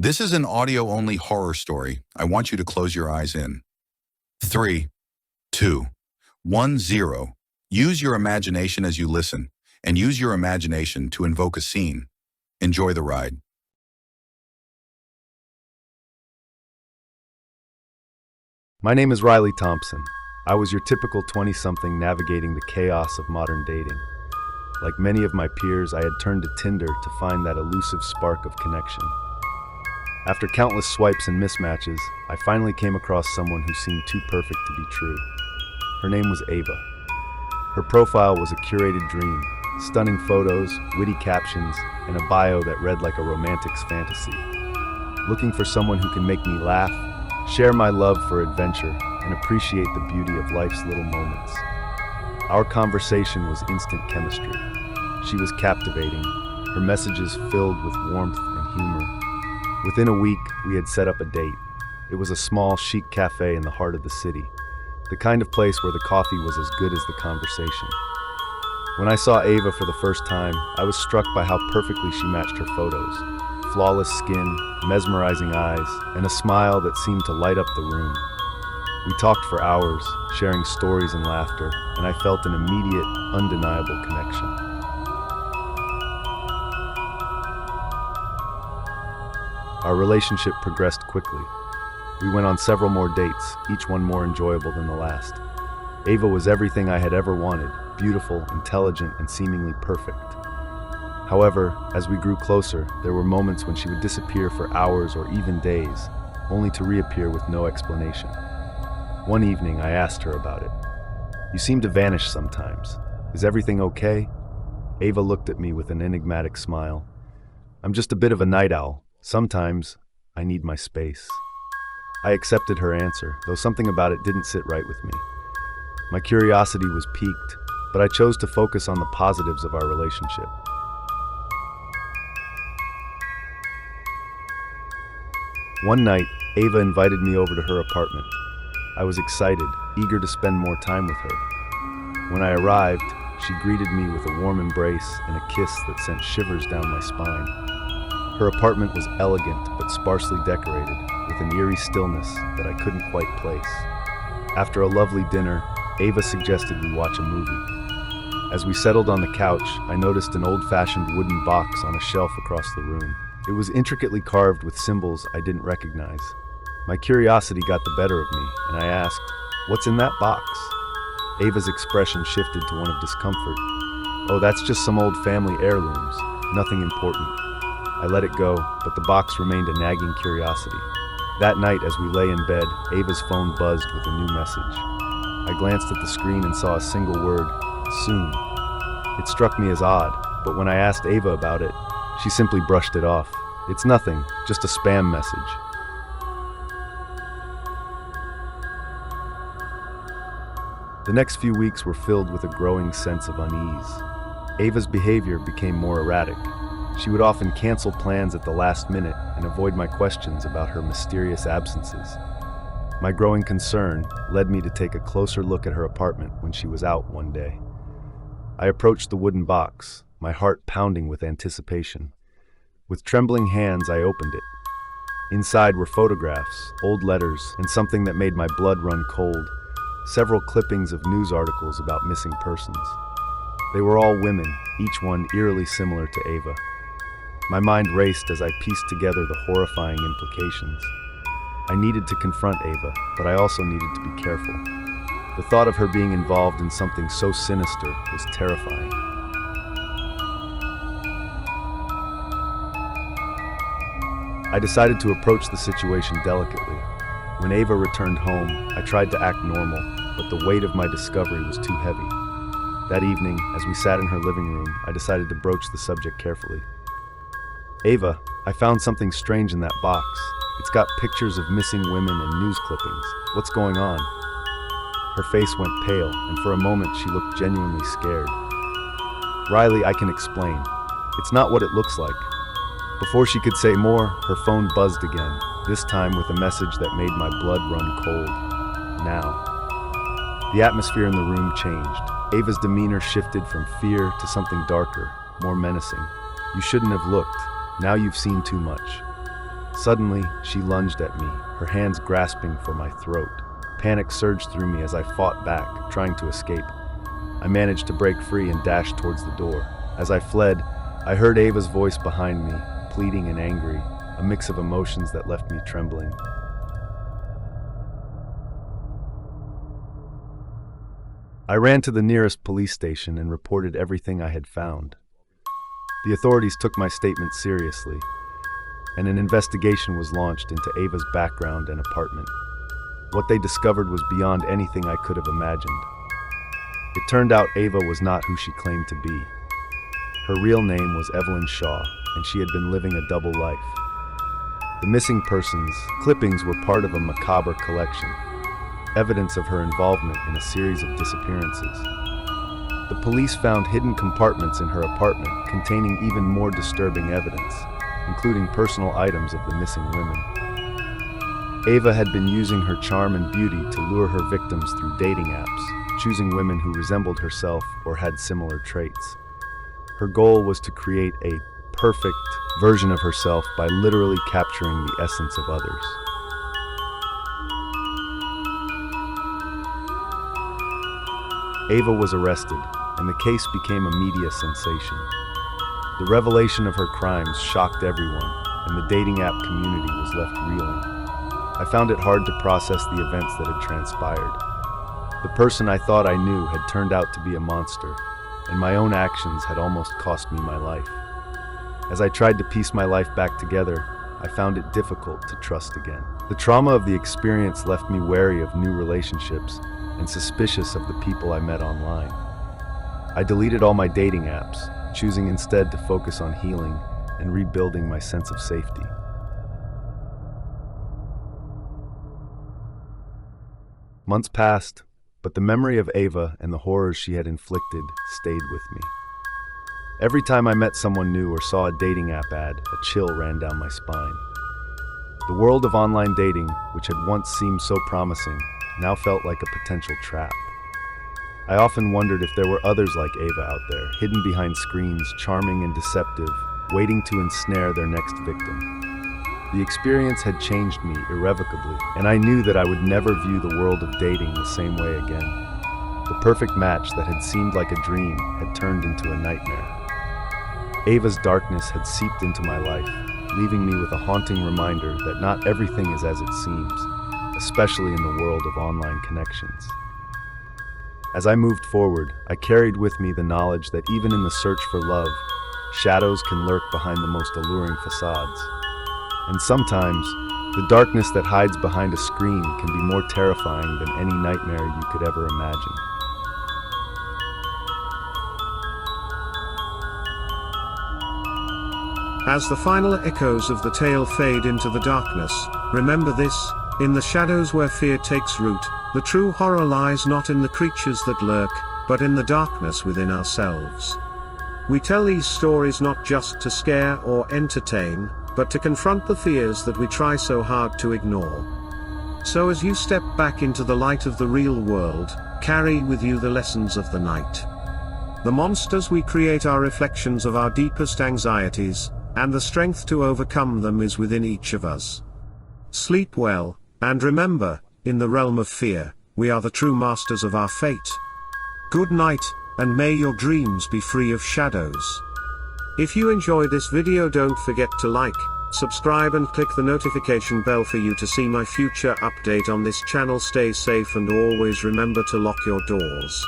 This is an audio-only horror story. I want you to close your eyes in. 3, 2, 1, 0. Use your imagination as you listen, and use your imagination to invoke a scene. Enjoy the ride. My name is Riley Thompson. I was your typical 20-something navigating the chaos of modern dating. Like many of my peers, I had turned to Tinder to find that elusive spark of connection. After countless swipes and mismatches, I finally came across someone who seemed too perfect to be true. Her name was Ava. Her profile was a curated dream, stunning photos, witty captions, and a bio that read like a romantic's fantasy. Looking for someone who can make me laugh, share my love for adventure, and appreciate the beauty of life's little moments. Our conversation was instant chemistry. She was captivating, her messages filled with warmth and humor. Within a week, we had set up a date. It was a small, chic cafe in the heart of the city, the kind of place where the coffee was as good as the conversation. When I saw Ava for the first time, I was struck by how perfectly she matched her photos. Flawless skin, mesmerizing eyes, and a smile that seemed to light up the room. We talked for hours, sharing stories and laughter, and I felt an immediate, undeniable connection. Our relationship progressed quickly. We went on several more dates, each one more enjoyable than the last. Ava was everything I had ever wanted, beautiful, intelligent, and seemingly perfect. However, as we grew closer, there were moments when she would disappear for hours or even days, only to reappear with no explanation. One evening, I asked her about it. "You seem to vanish sometimes. Is everything okay?" Ava looked at me with an enigmatic smile. "I'm just a bit of a night owl. Sometimes, I need my space." I accepted her answer, though something about it didn't sit right with me. My curiosity was piqued, but I chose to focus on the positives of our relationship. One night, Ava invited me over to her apartment. I was excited, eager to spend more time with her. When I arrived, she greeted me with a warm embrace and a kiss that sent shivers down my spine. Her apartment was elegant but sparsely decorated, with an eerie stillness that I couldn't quite place. After a lovely dinner, Ava suggested we watch a movie. As we settled on the couch, I noticed an old-fashioned wooden box on a shelf across the room. It was intricately carved with symbols I didn't recognize. My curiosity got the better of me, and I asked, "What's in that box?" Ava's expression shifted to one of discomfort. "Oh, that's just some old family heirlooms. Nothing important." I let it go, but the box remained a nagging curiosity. That night, as we lay in bed, Ava's phone buzzed with a new message. I glanced at the screen and saw a single word, "soon." It struck me as odd, but when I asked Ava about it, she simply brushed it off. "It's nothing, just a spam message." The next few weeks were filled with a growing sense of unease. Ava's behavior became more erratic. She would often cancel plans at the last minute and avoid my questions about her mysterious absences. My growing concern led me to take a closer look at her apartment when she was out one day. I approached the wooden box, my heart pounding with anticipation. With trembling hands, I opened it. Inside were photographs, old letters, and something that made my blood run cold: several clippings of news articles about missing persons. They were all women, each one eerily similar to Ava. My mind raced as I pieced together the horrifying implications. I needed to confront Ava, but I also needed to be careful. The thought of her being involved in something so sinister was terrifying. I decided to approach the situation delicately. When Ava returned home, I tried to act normal, but the weight of my discovery was too heavy. That evening, as we sat in her living room, I decided to broach the subject carefully. "Ava, I found something strange in that box. It's got pictures of missing women and news clippings. What's going on?" Her face went pale, and for a moment she looked genuinely scared. "Riley, I can explain. It's not what it looks like." Before she could say more, her phone buzzed again, this time with a message that made my blood run cold. "Now." The atmosphere in the room changed. Ava's demeanor shifted from fear to something darker, more menacing. "You shouldn't have looked. Now you've seen too much." Suddenly, she lunged at me, her hands grasping for my throat. Panic surged through me as I fought back, trying to escape. I managed to break free and dash towards the door. As I fled, I heard Ava's voice behind me, pleading and angry, a mix of emotions that left me trembling. I ran to the nearest police station and reported everything I had found. The authorities took my statement seriously, and an investigation was launched into Ava's background and apartment. What they discovered was beyond anything I could have imagined. It turned out Ava was not who she claimed to be. Her real name was Evelyn Shaw, and she had been living a double life. The missing persons clippings were part of a macabre collection, evidence of her involvement in a series of disappearances. The police found hidden compartments in her apartment containing even more disturbing evidence, including personal items of the missing women. Ava had been using her charm and beauty to lure her victims through dating apps, choosing women who resembled herself or had similar traits. Her goal was to create a perfect version of herself by literally capturing the essence of others. Ava was arrested, and the case became a media sensation. The revelation of her crimes shocked everyone, and the dating app community was left reeling. I found it hard to process the events that had transpired. The person I thought I knew had turned out to be a monster, and my own actions had almost cost me my life. As I tried to piece my life back together, I found it difficult to trust again. The trauma of the experience left me wary of new relationships and suspicious of the people I met online. I deleted all my dating apps, choosing instead to focus on healing and rebuilding my sense of safety. Months passed, but the memory of Ava and the horrors she had inflicted stayed with me. Every time I met someone new or saw a dating app ad, a chill ran down my spine. The world of online dating, which had once seemed so promising, now felt like a potential trap. I often wondered if there were others like Ava out there, hidden behind screens, charming and deceptive, waiting to ensnare their next victim. The experience had changed me irrevocably, and I knew that I would never view the world of dating the same way again. The perfect match that had seemed like a dream had turned into a nightmare. Ava's darkness had seeped into my life, leaving me with a haunting reminder that not everything is as it seems, especially in the world of online connections. As I moved forward, I carried with me the knowledge that even in the search for love, shadows can lurk behind the most alluring facades. And sometimes, the darkness that hides behind a screen can be more terrifying than any nightmare you could ever imagine. As the final echoes of the tale fade into the darkness, remember this: in the shadows where fear takes root, the true horror lies not in the creatures that lurk, but in the darkness within ourselves. We tell these stories not just to scare or entertain, but to confront the fears that we try so hard to ignore. So as you step back into the light of the real world, carry with you the lessons of the night. The monsters we create are reflections of our deepest anxieties, and the strength to overcome them is within each of us. Sleep well, and remember, in the realm of fear, we are the true masters of our fate. Good night, and may your dreams be free of shadows. If you enjoyed this video, don't forget to like, subscribe and click the notification bell for you to see my future update on this channel. Stay safe and always remember to lock your doors.